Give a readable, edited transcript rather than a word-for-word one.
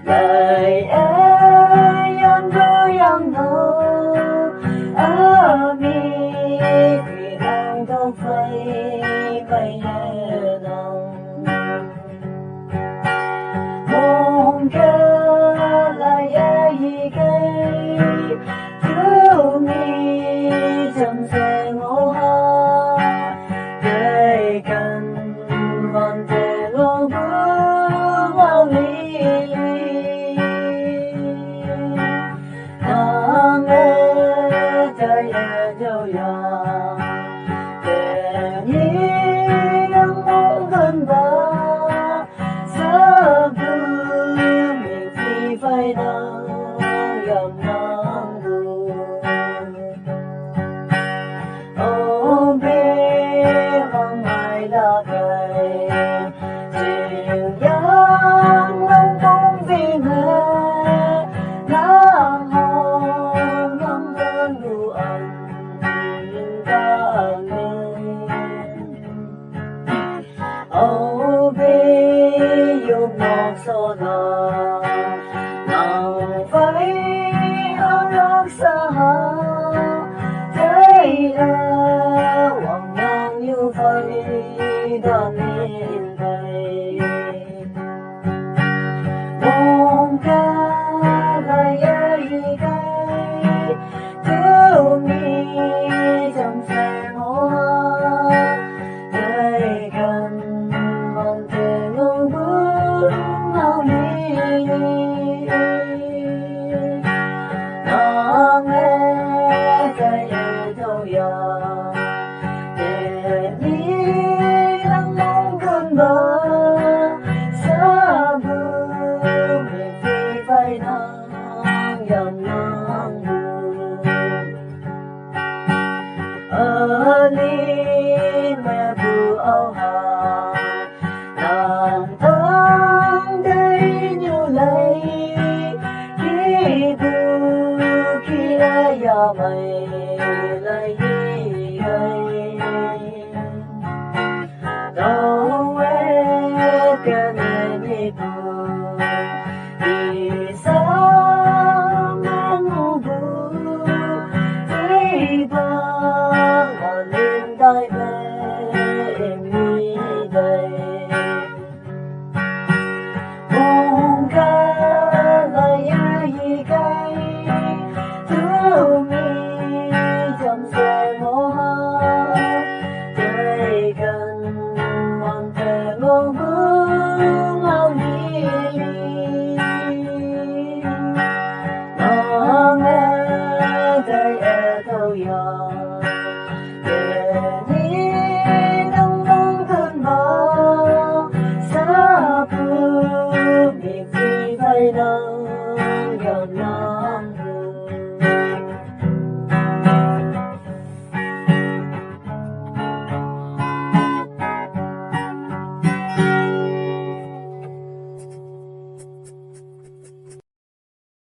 lời ơi yang vui yang nô mi vì ang đâu phải bay lòng mong cơ lại ai cây thiếu mi dầm xe ngô ha cây cần còn thể lo bước vào lý nàng ơi trời ơi đâu ya để nhí đang mong gần ba sa bư mình phi phai nắng yam nắng bu ô bê vang mai là cây chiều giăng nông công viên hè nắng hồng ngắm hương đủ ẩn ta lên ô bê dùng ngọc so nà nàng phải áo lót xa thế là hoàng ngang như vậy đàn lên đây mong ca lại ai cây thiếu mi dầm xe hoa đây gần còn thể ngôn bước mau đi nàng ngheใจเท่าอยากđể đi đang mong gần bờ xa bờ miền phi phai nắng yam nắng ở li mẹ bu áo hà nàng thang đây như lấy khi bu khi ai ya mày lấy gay đâu em cái này đi bu đi xa mang ngủ bu đi ba mà lên tay em đi đây mong ca lại ai cây thiếu mi dầm xe ngô ha cây cần hoàn thể ngô bước ao đi nàng ngheใจเท่าอยากđể đi đang mong gần ba sa bư miền phi phai nắng yam nắng